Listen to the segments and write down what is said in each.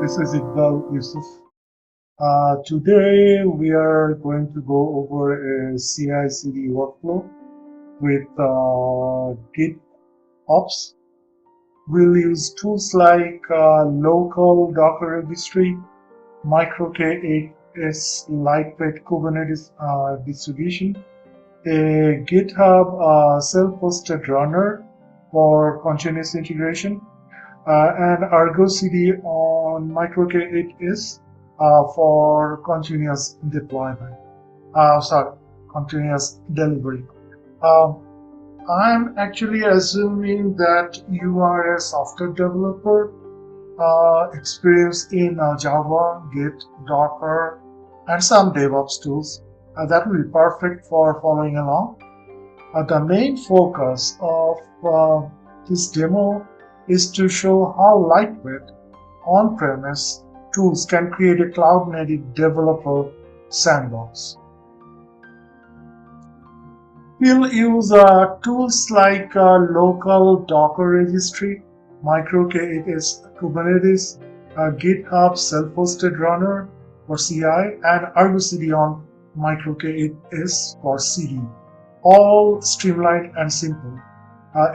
This is Iqbal Yusuf. Today we are going to go over a CICD workflow with GitOps. We'll use tools like local Docker Registry, MicroK8s lightweight Kubernetes distribution, a GitHub self-hosted runner for continuous integration, and ArgoCD on MicroK8s for continuous deployment. Continuous delivery. I'm actually assuming that you are a software developer experienced in Java, Git, Docker, and some DevOps tools. That will be perfect for following along. The main focus of this demo is to show how lightweight on-premise tools can create a cloud-native developer sandbox. We'll use tools like local Docker Registry, MicroK8s Kubernetes, GitHub self-hosted runner for CI, and ArgoCD on MicroK8s for CD. All streamlined and simple.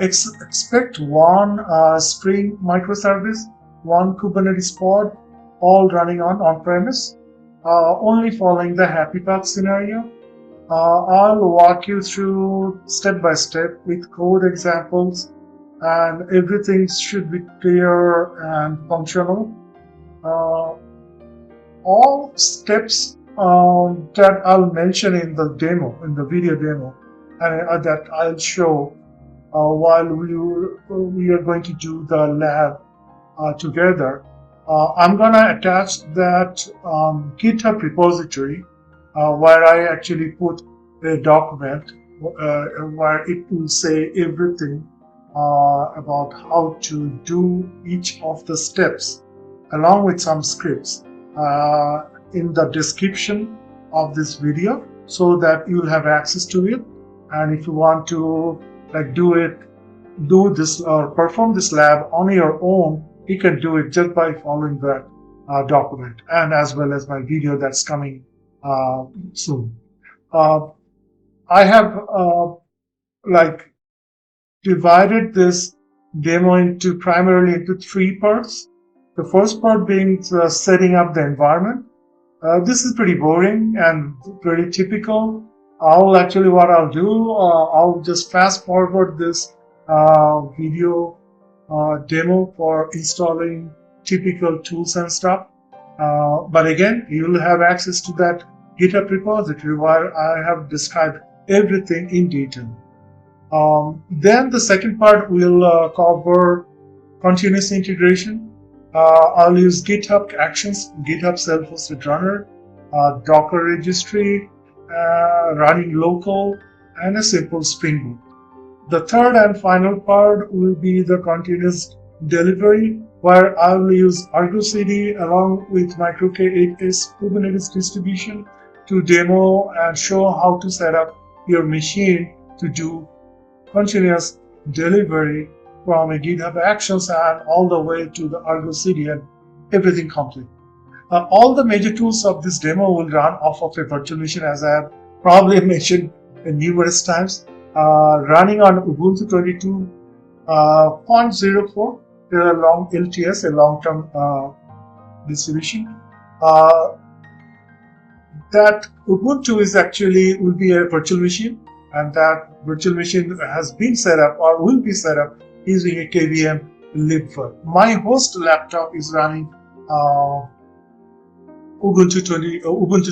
Expect one Spring microservice, one Kubernetes pod, all running on-premise, only following the happy path scenario. I'll walk you through step by step with code examples, and everything should be clear and functional. All steps that I'll mention in the demo, in the video demo, and that I'll show while we are going to do the lab together. I'm going to attach that GitHub repository where I actually put a document where it will say everything about how to do each of the steps, along with some scripts in the description of this video, so that you'll have access to it. And if you want to do this or perform this lab on your own, you can do it just by following that document, and as well as my video that's coming soon. I have divided this demo primarily into three parts. The first part being setting up the environment. This is pretty boring and pretty typical. What I'll do, I'll just fast forward this video demo for installing typical tools and stuff. But again, you'll have access to that GitHub repository where I have described everything in detail. Then the second part will cover continuous integration. I'll use GitHub Actions, GitHub self-hosted runner, Docker Registry, running local, and a simple Spring Boot. The third and final part will be the continuous delivery, where I will use ArgoCD along with MicroK8s Kubernetes distribution to demo and show how to set up your machine to do continuous delivery from a GitHub Actions and all the way to the ArgoCD and everything complete. All the major tools of this demo will run off of a virtual machine, as I have probably mentioned numerous times, running on Ubuntu 22.04, a long LTS, a long-term distribution. That Ubuntu will be a virtual machine, and that virtual machine has been set up or will be set up using a KVM libvirt. My host laptop is running Ubuntu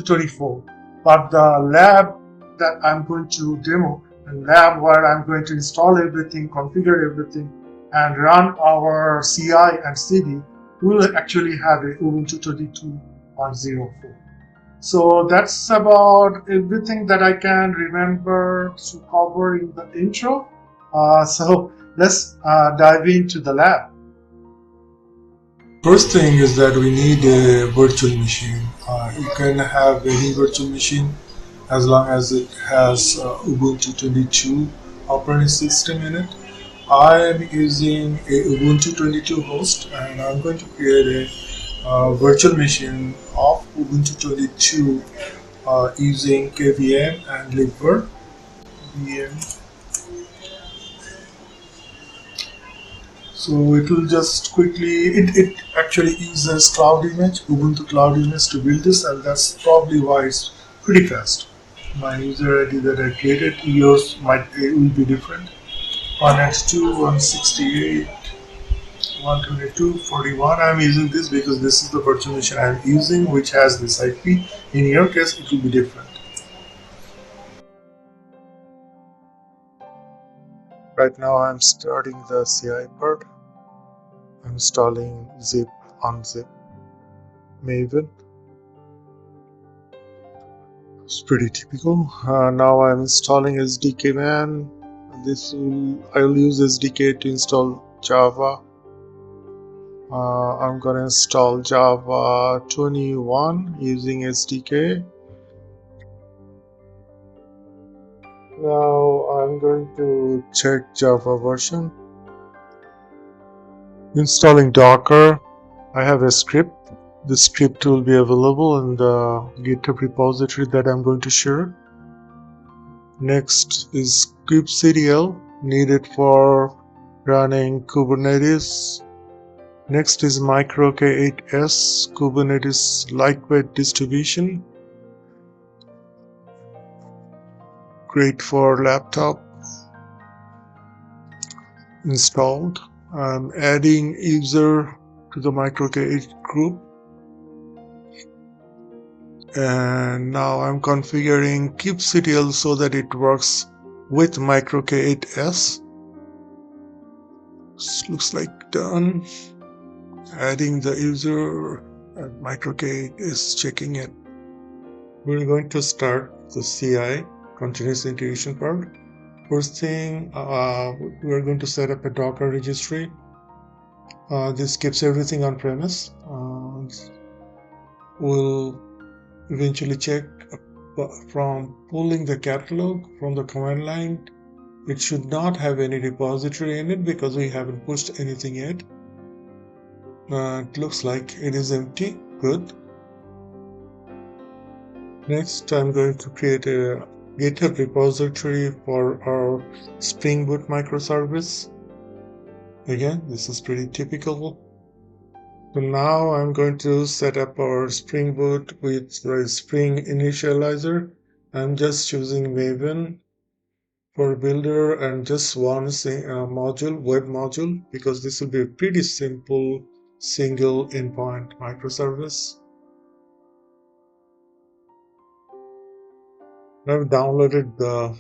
24, but the lab that I'm going to demo, a lab where I'm going to install everything, configure everything, and run our CI and CD, will actually have a Ubuntu 22.04. So that's about everything that I can remember to cover in the intro. So let's dive into the lab. First thing is that we need a virtual machine. You can have any virtual machine as long as it has Ubuntu 22 operating system in it. I am using a Ubuntu 22 host, and I'm going to create a virtual machine of Ubuntu 22 using KVM and libvirt. VM. So it will just quickly, it actually uses cloud image, Ubuntu cloud image to build this, and that's probably why it's pretty fast. My user ID that I created, yours it will be different. 192, 168, 122, 41. I'm using this because this is the virtual machine I'm using, which has this IP. In your case, it will be different. Right now, I'm starting the CI part. I'm installing zip, unzip, Maven. It's pretty typical. Now I'm installing SDK man. I'll use SDK to install Java. I'm gonna install Java 21 using SDK. Now I'm going to check Java version. Installing Docker. I have a script. The script will be available in the GitHub repository that I'm going to share. Next is kubectl, needed for running Kubernetes. Next is MicroK8s Kubernetes lightweight distribution. Great for laptop. Installed. I'm adding user to the MicroK8 group. And now I'm configuring kubectl so that it works with MicroK8s. This looks like done. Adding the user, and MicroK8 is checking it. We're going to start the CI, continuous integration part. First thing, we're going to set up a Docker registry. This keeps everything on premise. We'll eventually check from pulling the catalog from the command line. It should not have any repository in it because we haven't pushed anything yet. It looks like it is empty. Good. Next, I'm going to create a GitHub repository for our Spring Boot microservice. Again, this is pretty typical. So now I'm going to set up our Spring Boot with the Spring initializer. I'm just choosing Maven for builder and just one module, web module, because this will be a pretty simple single endpoint microservice. I've downloaded the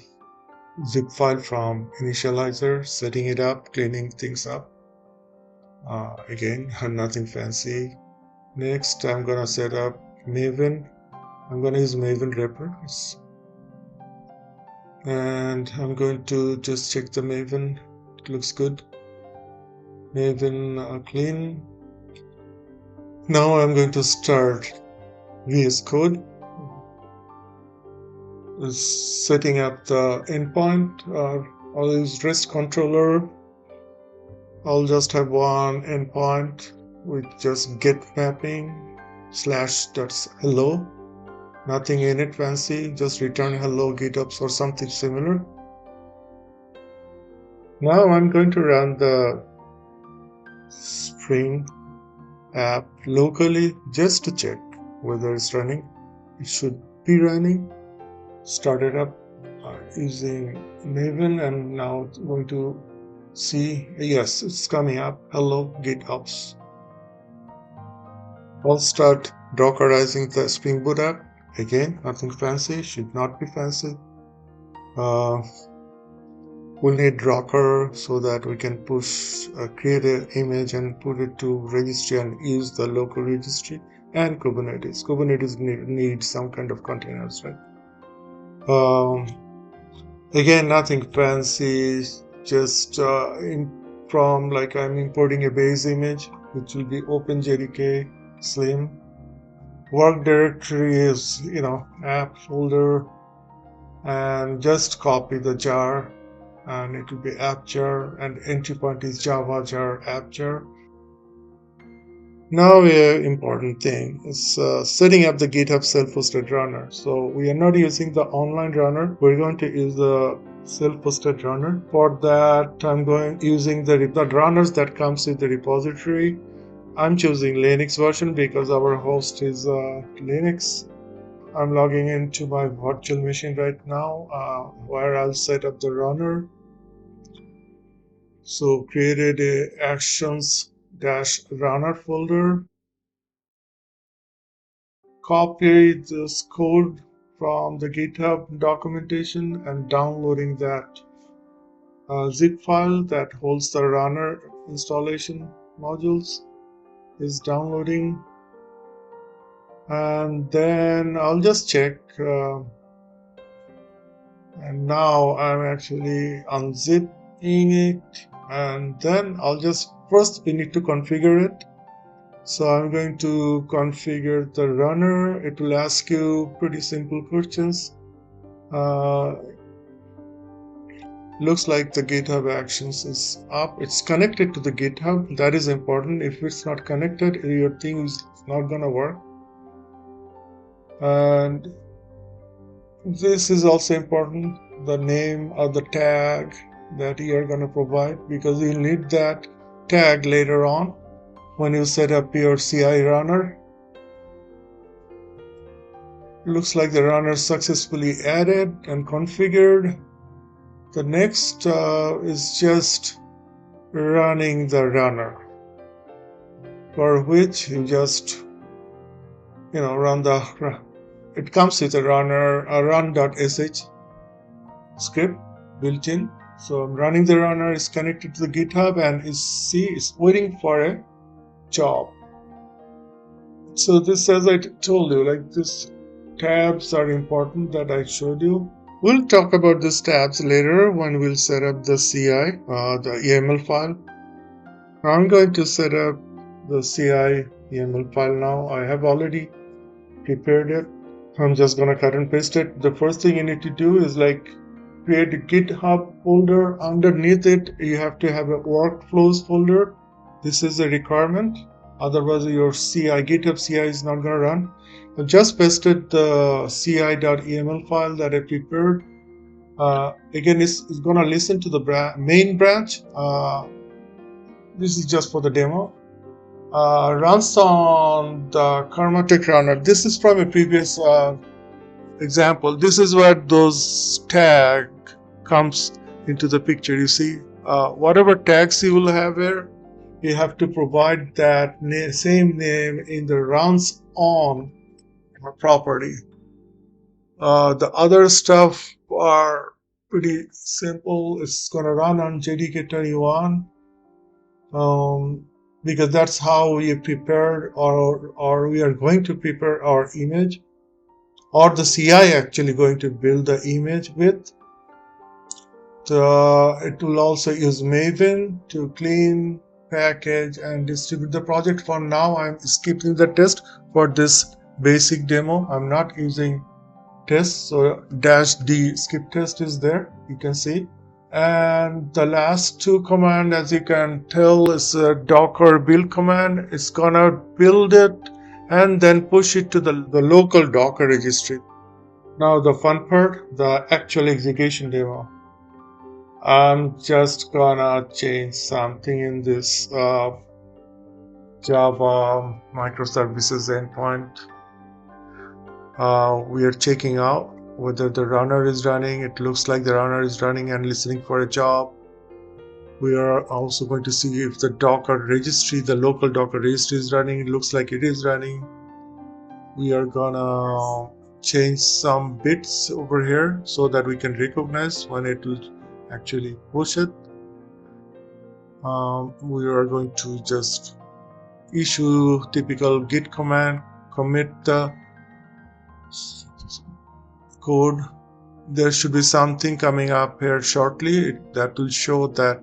zip file from initializer, setting it up, cleaning things up. Again, nothing fancy. Next, I'm gonna set up Maven. I'm gonna use Maven repos. And I'm going to just check the Maven. It looks good. Maven clean. Now I'm going to start VS Code. Setting up the endpoint. I'll use REST controller. I'll just have one endpoint with just get mapping /hello. Nothing in it fancy, just return hello GitOps or something similar. Now I'm going to run the Spring app locally just to check whether it's running. It should be running. Start it up using Maven, and now it's going to see, yes, it's coming up. Hello GitOps. I'll start Dockerizing the Spring Boot app. Again, nothing fancy, should not be fancy. We'll need Docker so that we can create an image and put it to registry and use the local registry, and Kubernetes. Kubernetes needs some kind of containers, right? Again, nothing fancy, just I'm importing a base image, which will be OpenJDK Slim. Work directory is, app folder, and just copy the jar, and it will be app jar, and entry point is Java jar, app jar. Now, a important thing is setting up the GitHub self-hosted runner. So we are not using the online runner. We're going to use the self-hosted runner. For that, I'm using the runners that comes with the repository. I'm choosing Linux version because our host is Linux. I'm logging into my virtual machine right now, where I'll set up the runner. So created a actions-runner folder. Copy this code from the GitHub documentation and downloading that zip file that holds the runner installation modules is downloading. And then I'll just check. And now I'm actually unzipping it. And then first we need to configure it. So I'm going to configure the runner. It will ask you pretty simple questions. Looks like the GitHub Actions is up. It's connected to the GitHub. That is important. If it's not connected, your thing is not gonna work. And this is also important. The name or the tag that you are gonna provide, because you'll need that tag later on when you set up your CI runner. Looks like the runner successfully added and configured. The next is just running the runner, for which you just run it comes with a runner, a run.sh script built in. So I'm running the runner, is connected to the GitHub, and is waiting for a job. So this, as I told you, like these tabs are important that I showed you. We'll talk about these tabs later when we'll set up the CI, the YAML file. I'm going to set up the CI YAML file now. I have already prepared it. I'm just going to cut and paste it. The first thing you need to do is create a GitHub folder. Underneath it, you have to have a workflows folder. This is a requirement. Otherwise, your GitHub CI is not going to run. I just pasted the ci.yaml file that I prepared. Again, it's going to listen to the main branch. This is just for the demo. Runs on the Karmatic runner. This is from a previous example. This is where those tag comes into the picture. You see, whatever tags you will have here, you have to provide that same name in the runs on property. The other stuff are pretty simple. It's going to run on JDK 21 because that's how we prepared or we are going to prepare our image, or the CI actually going to build the image with. It will also use Maven to clean, package, and distribute the project. For now, I'm skipping the test for this basic demo. I'm not using test, so -d skip test is there, you can see. And the last two command, as you can tell, is a Docker build command. It's gonna build it and then push it to the local Docker registry. Now the fun part, the actual execution demo. I'm just gonna change something in this Java microservices endpoint. We are checking out whether the runner is running. It looks like the runner is running and listening for a job. We are also going to see if the Docker registry, the local Docker registry is running. It looks like it is running. We are gonna change some bits over here so that we can recognize when it will actually push it. We are going to just issue typical git command, commit the code. There should be something coming up here shortly that will show that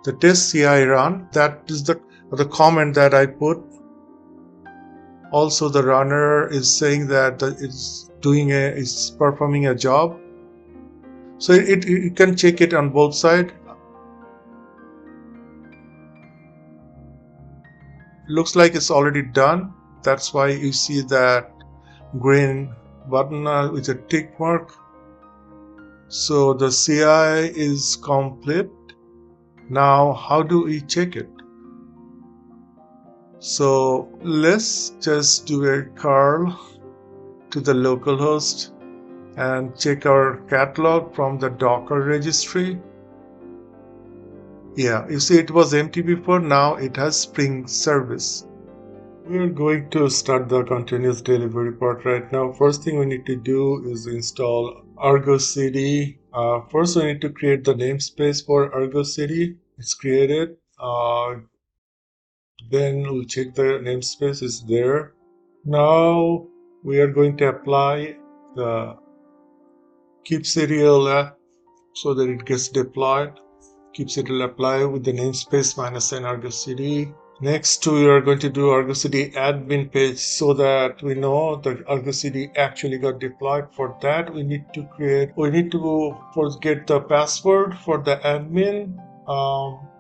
the test CI run. That is the comment that I put. Also, the runner is saying that it's performing a job. So you can check it on both sides. looks like it's already done. That's why you see that green button with a tick mark. So the CI is complete. Now how do we check it? So let's just do a curl to the localhost and check our catalog from the Docker registry. Yeah, you see it was empty before, now it has Spring service. We're going to start the continuous delivery part right now. First thing we need to do is install ArgoCD. First we need to create the namespace for ArgoCD. It's created. Then we'll check the namespace is there. Now we are going to apply the kubectl so that it gets deployed. Kubectl apply with the namespace -n ArgoCD. Next, we are going to do ArgoCD admin page so that we know that ArgoCD actually got deployed. For that, we need to get the password for the admin.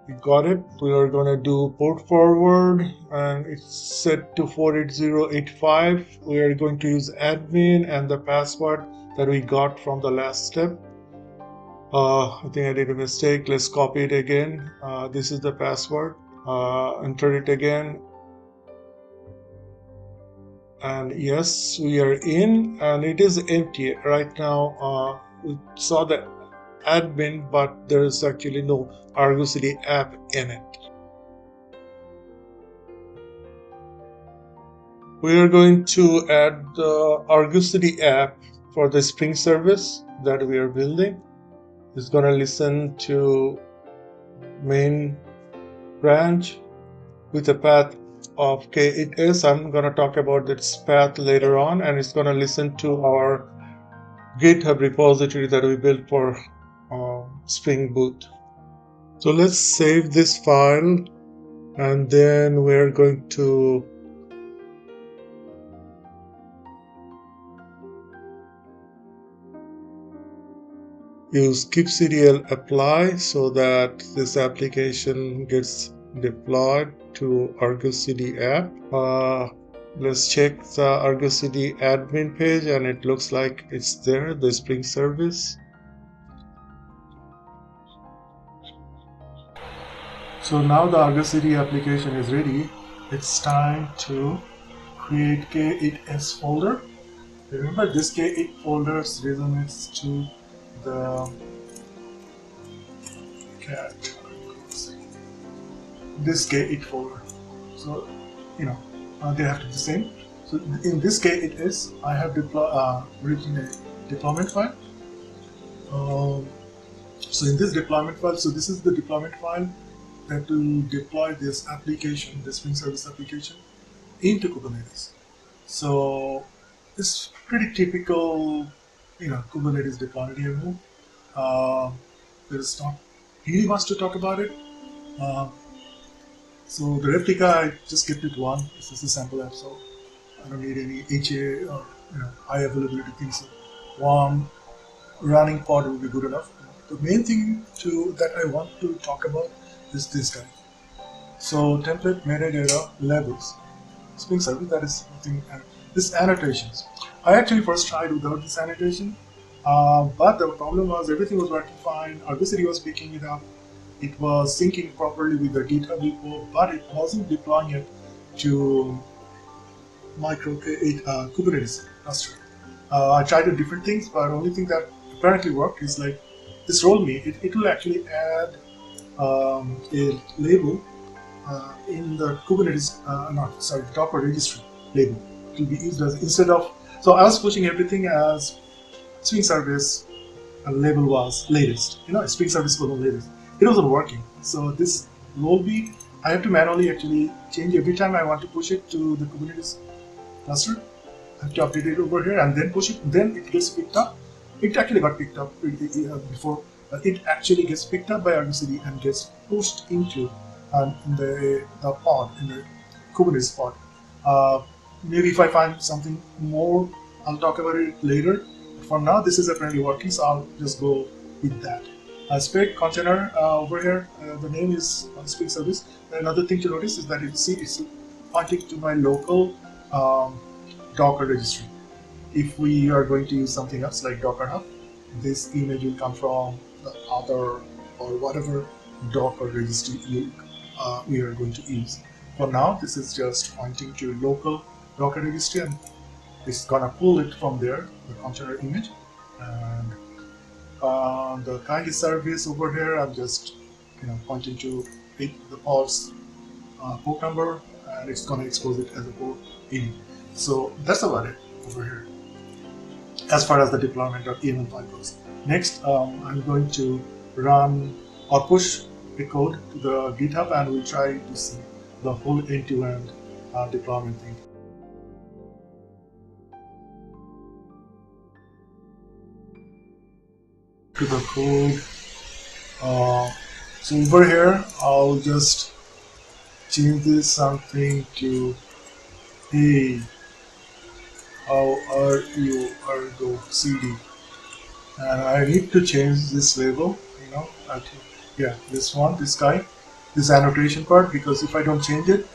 We got it. We are going to do port forward and it's set to 48085. We are going to use admin and the password that we got from the last step. I think I did a mistake. Let's copy it again. This is the password. Enter it again. And yes, we are in and it is empty right now. We saw the admin, but there is actually no ArgoCD app in it. We are going to add the ArgoCD app for the Spring service that we are building. It's going to listen to main branch with a path of K8s. I'm going to talk about this path later on, and it's going to listen to our GitHub repository that we built for Spring Boot. So let's save this file, and then we're going to use kubectl apply so that this application gets deployed to ArgoCD app. Let's check the ArgoCD admin page and it looks like it's there, the Spring service. So now the ArgoCD application is ready. It's time to create K8s folder. Remember, this K8 folder resonates to the cat, this K8 folder. So they have to be the same. So in this K8s, I have written a deployment file. So in this deployment file, so this is the deployment file that will deploy this application, the Spring Service application, into Kubernetes. So it's pretty typical, Kubernetes deployment here. There is not really much to talk about it. So the replica, I just kept it one. This is a sample app, so I don't need any HA or high availability things. So one running pod will be good enough. The main thing that I want to talk about is this guy. So template metadata labels, Spring Service. That is nothing. This annotations. I actually first tried without this annotation, but the problem was everything was working fine. ArgoCD was picking it up. It was syncing properly with the GitHub repo, but it wasn't deploying it to MicroK8 Kubernetes cluster. I tried different things, but the only thing that apparently worked is like this role me. It will actually add a label in the Kubernetes, Docker Registry label. It will be used as instead of. So I was pushing everything as Spring Service label was latest. Spring Service was latest. It wasn't working. So this role B, I have to manually actually change every time I want to push it to the Kubernetes cluster. I have to update it over here and then push it. Then it gets picked up. It actually got picked up before. It actually gets picked up by ArgoCD and gets pushed into the pod, in the Kubernetes pod. Maybe if I find something more, I'll talk about it later. For now, this is apparently working, so I'll just go with that. Spec container over here, the name is Spring Service. Another thing to notice is that it's pointing to my local Docker registry. If we are going to use something else like Docker Hub, this image will come from the other or whatever Docker registry we are going to use. For now, this is just pointing to local Docker registry, and it's gonna pull it from there, the container image. And the kind service over here, I'm just pointing to the pod's port number, and it's gonna expose it as a port in. So that's about it over here as far as the deployment of YAML file goes. Next, I'm going to run or push a code to the GitHub, and we'll try to see the whole end-to-end deployment thing. To the code. So over here, I'll just change this something to, hey, how are you, ArgoCD? And I need to change this label, this guy, this annotation part, because if I don't change it,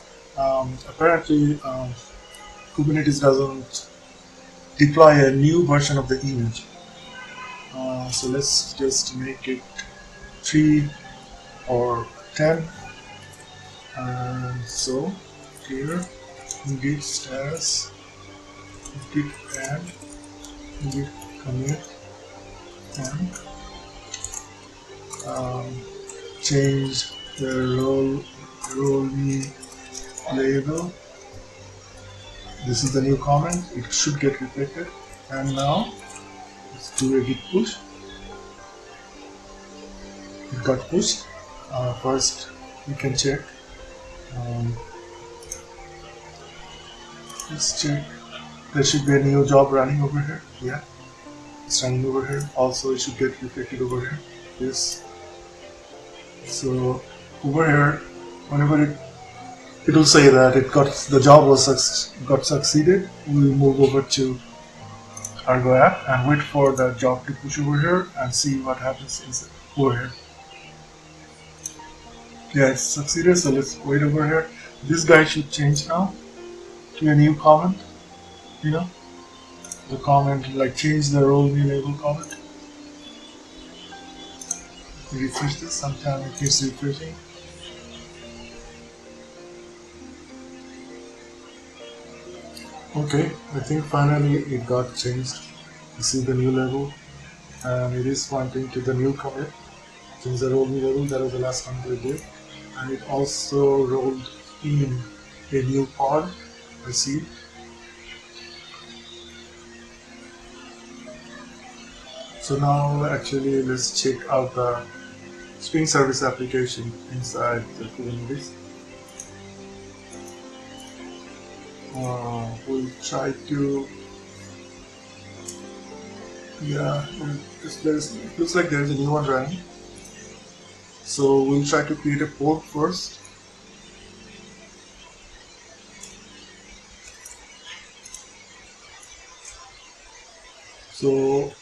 apparently Kubernetes doesn't deploy a new version of the image. So let's just make it 3 or 10. And so here, git status, git add, git commit, and change the role label. This is the new comment. It should get reflected. And now let's do a git push. It got pushed. First, we can check. Let's check. There should be a new job running over here. Yeah, it's running over here. Also, it should get reflected over here. Yes. So over here, whenever it will say that the job got succeeded, we'll move over to Argo app and wait for the job to push over here and see what happens over here. Yeah, it's succeeded, so let's wait over here. This guy should change now to a new comment. The comment, like change the role name label comment. Refresh this, sometimes it keeps refreshing. Okay, I think finally it got changed. You see the new label, and it is pointing to the new commit. Change the role name label, that was the last comment we did. And it also rolled in a new pod, I see. So now actually let's check out the Spring Service application inside the Kubernetes. We'll try to, it looks like there's a new one running. So we'll try to create a port first. So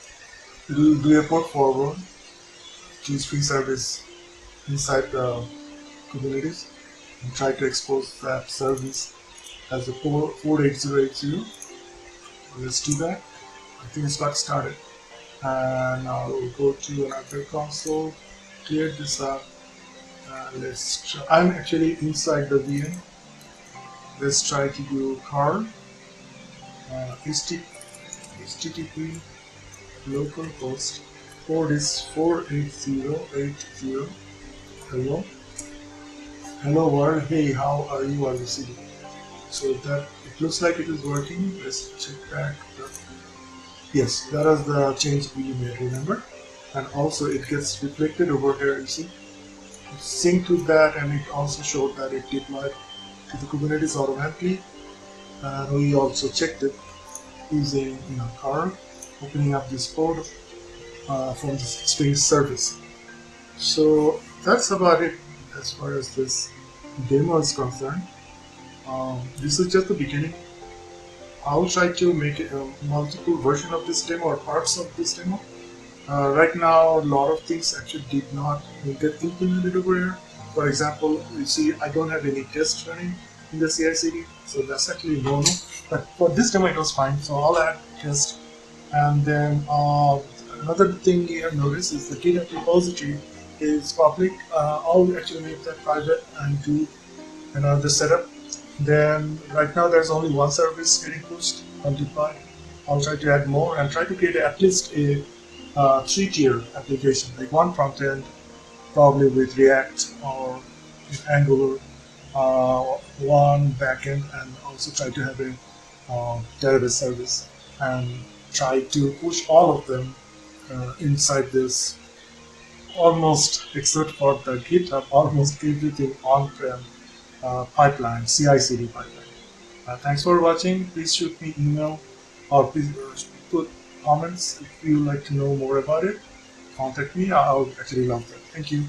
we'll do a port forward to Spring Service inside the Kubernetes and try to expose that service as a 48080. Let's do that. I think it's got started. And now we'll go to another console, clear this up, and let's try. I'm actually inside the VM. Let's try to do curl http localhost 48080. Hello world, hey, how are you, ArgoCD? So that it looks like it is working. Let's check back. Yes, that is the change we made, remember? And also it gets reflected over here, you see. It synced to that, and it also showed that it deployed to the Kubernetes automatically. And we also checked it using curl, opening up this port from the Spring service. So that's about it as far as this demo is concerned. This is just the beginning. I'll try to make a multiple version of this demo or parts of this demo. Right now, a lot of things actually did not get implemented over here. For example, you see I don't have any tests running in the CICD, so that's actually no. But for this demo, it was fine. So I'll add just, and then another thing you have noticed is the GitHub repository is public. I'll actually make that private and do another setup. Then right now there's only one service getting pushed on deploy. I'll try to add more and try to create at least a 3-tier application, like one front end, probably with React or with Angular, one backend, and also try to have a database service, and try to push all of them inside this, almost except for the GitHub, almost everything on-prem pipeline, CI/CD pipeline. Thanks for watching. Please shoot me email or please put comments if you would like to know more about it. Contact me. I'll actually love that. Thank you.